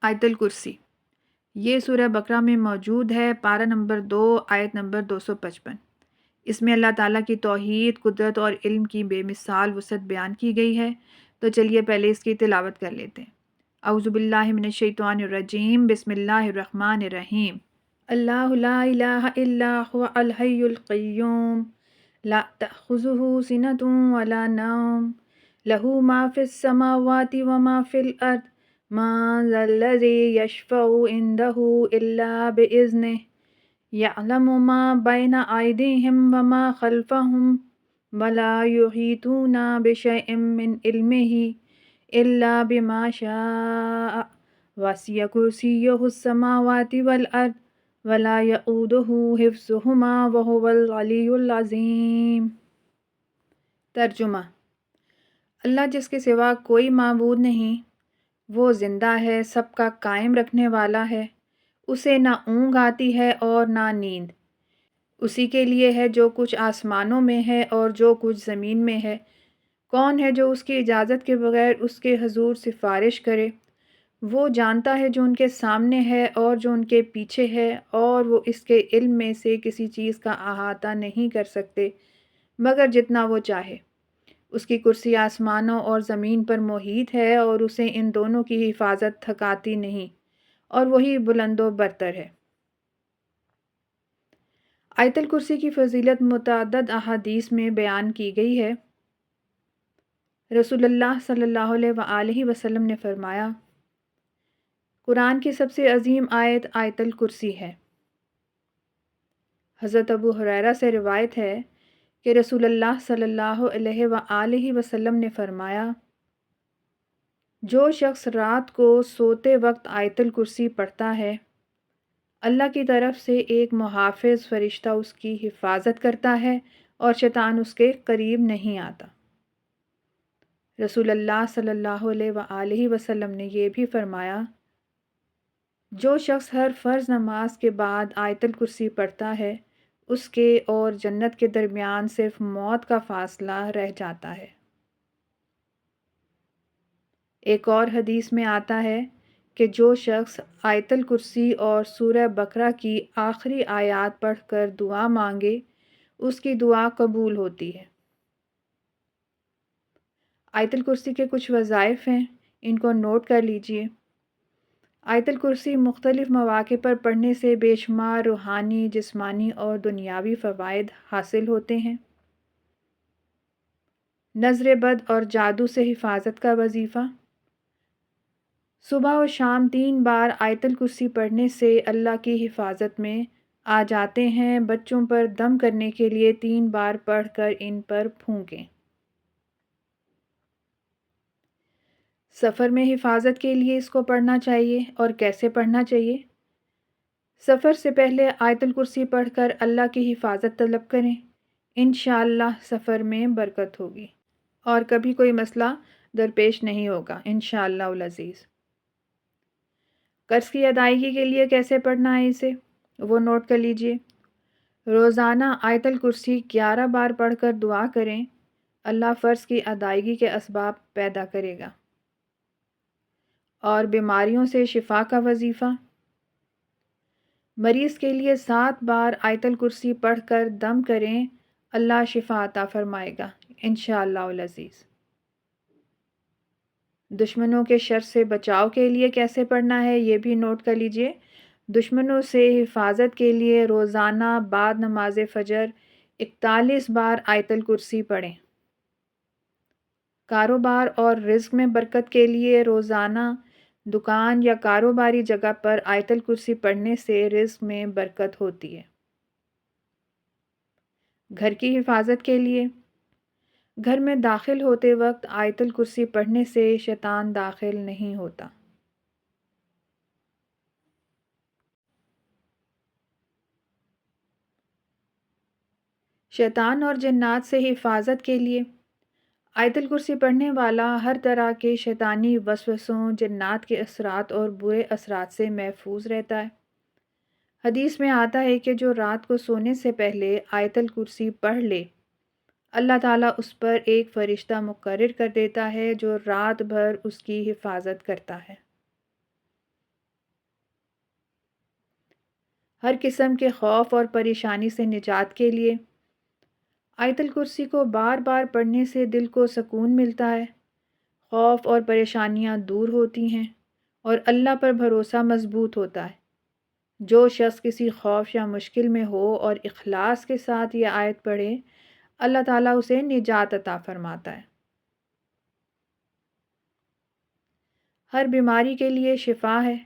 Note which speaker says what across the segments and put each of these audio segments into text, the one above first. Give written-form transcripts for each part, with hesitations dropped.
Speaker 1: آیت الکرسی یہ سورہ بقرہ میں موجود ہے، پارہ نمبر 2، آیت نمبر 255۔ اس میں اللہ تعالیٰ کی توحید، قدرت اور علم کی بے مثال وسعت بیان کی گئی ہے۔ تو چلیے پہلے اس کی تلاوت کر لیتے ہیں۔ اعوذ باللہ من الشیطان الرجیم، بسم اللہ الرحمن الرحیم۔ اللہ لا الہ الا هو الحی القیوم لا تأخذہ سنۃ ولا نوم لہ ما فی السماوات وما فی الارض ما ذا الذی یشفع عندہ الا بإذنہ یعلم ما بین ایدیہم وما خلفہم ولا یحیطون بشیء من علمہ الا بما شاء وسع کرسیہ السماوات والارض ولا یؤودہ حفظہما وہو العلی العظیم۔ ترجمہ: اللہ جس کے سوا کوئی معبود نہیں، وہ زندہ ہے، سب کا قائم رکھنے والا ہے۔ اسے نہ اونگ آتی ہے اور نہ نیند۔ اسی کے لیے ہے جو کچھ آسمانوں میں ہے اور جو کچھ زمین میں ہے۔ کون ہے جو اس کی اجازت کے بغیر اس کے حضور سفارش کرے؟ وہ جانتا ہے جو ان کے سامنے ہے اور جو ان کے پیچھے ہے، اور وہ اس کے علم میں سے کسی چیز کا احاطہ نہیں کر سکتے مگر جتنا وہ چاہے۔ اس کی کرسی آسمانوں اور زمین پر محیط ہے اور اسے ان دونوں کی حفاظت تھکاتی نہیں، اور وہی بلند و برتر ہے۔ آیت الکرسی کی فضیلت متعدد احادیث میں بیان کی گئی ہے۔ رسول اللہ صلی اللہ علیہ وآلہ وسلم نے فرمایا، قرآن کی سب سے عظیم آیت آیت الکرسی ہے۔ حضرت ابو ہریرہ سے روایت ہے کہ رسول اللہ صلی اللہ علیہ وآلہ وسلم نے فرمایا، جو شخص رات کو سوتے وقت آیت الکرسی پڑھتا ہے، اللہ کی طرف سے ایک محافظ فرشتہ اس کی حفاظت کرتا ہے اور شیطان اس کے قریب نہیں آتا۔ رسول اللہ صلی اللہ علیہ وآلہ وسلم نے یہ بھی فرمایا، جو شخص ہر فرض نماز کے بعد آیت الکرسی پڑھتا ہے، اس کے اور جنت کے درمیان صرف موت کا فاصلہ رہ جاتا ہے۔ ایک اور حدیث میں آتا ہے کہ جو شخص آیت الکرسی اور سورہ بقرہ کی آخری آیات پڑھ کر دعا مانگے، اس کی دعا قبول ہوتی ہے۔ آیت الکرسی کے کچھ وظائف ہیں، ان کو نوٹ کر لیجئے۔ آیت الکرسی مختلف مواقع پر پڑھنے سے بے شمار روحانی، جسمانی اور دنیاوی فوائد حاصل ہوتے ہیں۔ نظر بد اور جادو سے حفاظت کا وظیفہ: صبح و شام 3 بار آیت الکرسی پڑھنے سے اللہ کی حفاظت میں آ جاتے ہیں۔ بچوں پر دم کرنے کے لیے 3 بار پڑھ کر ان پر پھونکیں۔ سفر میں حفاظت کے لیے اس کو پڑھنا چاہیے اور کیسے پڑھنا چاہیے؟ سفر سے پہلے آیت الکرسی پڑھ کر اللہ کی حفاظت طلب کریں، انشاءاللہ سفر میں برکت ہوگی اور کبھی کوئی مسئلہ درپیش نہیں ہوگا انشاءاللہ العزیز۔ قرض کی ادائیگی کے لیے کیسے پڑھنا ہے اسے، وہ نوٹ کر لیجئے۔ روزانہ آیت الکرسی 11 بار پڑھ کر دعا کریں، اللہ فرض کی ادائیگی کے اسباب پیدا کرے گا۔ اور بیماریوں سے شفا کا وظیفہ: مریض کے لیے 7 بار آیت الکرسی پڑھ کر دم کریں، اللہ شفا عطا فرمائے گا انشاءاللہ العزیز۔ دشمنوں کے شر سے بچاؤ کے لیے کیسے پڑھنا ہے یہ بھی نوٹ کر لیجئے۔ دشمنوں سے حفاظت کے لیے روزانہ بعد نماز فجر 41 بار آیت الکرسی پڑھیں۔ کاروبار اور رزق میں برکت کے لیے روزانہ دکان یا کاروباری جگہ پر آیت الکرسی پڑھنے سے رزق میں برکت ہوتی ہے۔ گھر کی حفاظت کے لیے گھر میں داخل ہوتے وقت آیت الکرسی پڑھنے سے شیطان داخل نہیں ہوتا۔ شیطان اور جنات سے حفاظت کے لیے آیت الکرسی پڑھنے والا ہر طرح کے شیطانی وسوسوں، جنات کے اثرات اور برے اثرات سے محفوظ رہتا ہے۔ حدیث میں آتا ہے کہ جو رات کو سونے سے پہلے آیت الکرسی پڑھ لے، اللہ تعالیٰ اس پر ایک فرشتہ مقرر کر دیتا ہے جو رات بھر اس کی حفاظت کرتا ہے۔ ہر قسم کے خوف اور پریشانی سے نجات کے لیے آیت الکرسی کو بار بار پڑھنے سے دل کو سکون ملتا ہے، خوف اور پریشانیاں دور ہوتی ہیں اور اللہ پر بھروسہ مضبوط ہوتا ہے۔ جو شخص کسی خوف یا مشکل میں ہو اور اخلاص کے ساتھ یہ آیت پڑھے، اللہ تعالیٰ اسے نجات عطا فرماتا ہے۔ ہر بیماری کے لیے شفا ہے۔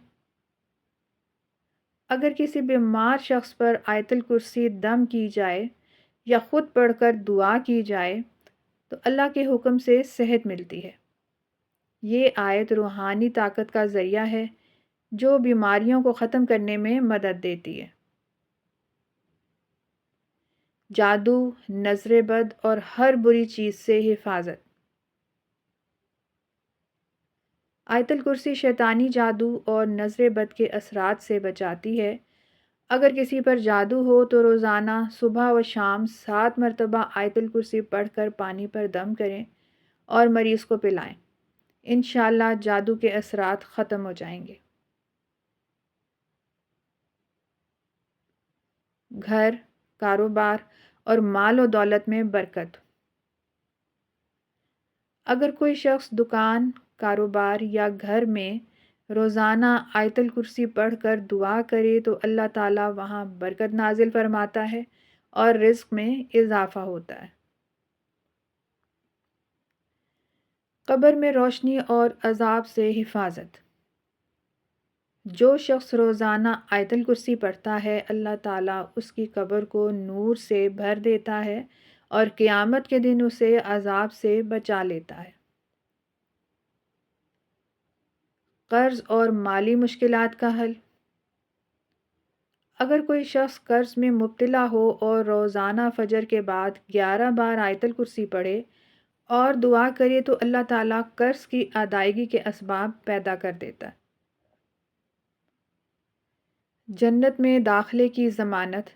Speaker 1: اگر کسی بیمار شخص پر آیت الکرسی دم کی جائے یا خود پڑھ کر دعا کی جائے تو اللہ کے حکم سے صحت ملتی ہے۔ یہ آیت روحانی طاقت کا ذریعہ ہے جو بیماریوں کو ختم کرنے میں مدد دیتی ہے۔ جادو، نظر بد اور ہر بری چیز سے حفاظت۔ آیت الکرسی شیطانی جادو اور نظر بد کے اثرات سے بچاتی ہے۔ اگر کسی پر جادو ہو تو روزانہ صبح و شام 7 مرتبہ آیت الکرسی پڑھ کر پانی پر دم کریں اور مریض کو پلائیں۔ انشاءاللہ جادو کے اثرات ختم ہو جائیں گے۔ گھر، کاروبار اور مال و دولت میں برکت۔ اگر کوئی شخص دکان، کاروبار یا گھر میں روزانہ آیت الکرسی پڑھ کر دعا کرے تو اللہ تعالیٰ وہاں برکت نازل فرماتا ہے اور رزق میں اضافہ ہوتا ہے۔ قبر میں روشنی اور عذاب سے حفاظت۔ جو شخص روزانہ آیت الکرسی پڑھتا ہے، اللہ تعالیٰ اس کی قبر کو نور سے بھر دیتا ہے اور قیامت کے دن اسے عذاب سے بچا لیتا ہے۔ قرض اور مالی مشکلات کا حل۔ اگر کوئی شخص قرض میں مبتلا ہو اور روزانہ فجر کے بعد 11 بار آیت الکرسی پڑھے اور دعا کرے تو اللہ تعالیٰ قرض کی ادائیگی کے اسباب پیدا کر دیتا ہے۔ جنت میں داخلے کی ضمانت۔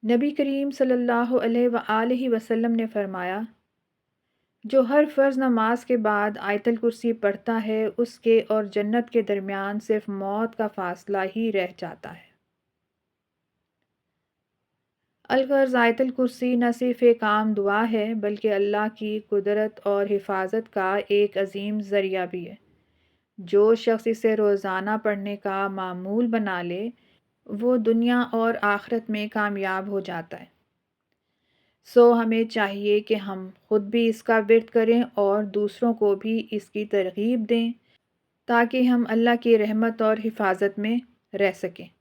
Speaker 1: نبی کریم صلی اللہ علیہ وآلہ وسلم نے فرمایا، جو ہر فرض نماز کے بعد آیت الکرسی پڑھتا ہے اس کے اور جنت کے درمیان صرف موت کا فاصلہ ہی رہ جاتا ہے۔ الغرض آیت الکرسی نہ صرف ایک عام دعا ہے بلکہ اللہ کی قدرت اور حفاظت کا ایک عظیم ذریعہ بھی ہے۔ جو شخص اسے روزانہ پڑھنے کا معمول بنا لے وہ دنیا اور آخرت میں کامیاب ہو جاتا ہے۔ سو ہمیں چاہیے کہ ہم خود بھی اس کا ورد کریں اور دوسروں کو بھی اس کی ترغیب دیں تاکہ ہم اللہ کی رحمت اور حفاظت میں رہ سکیں۔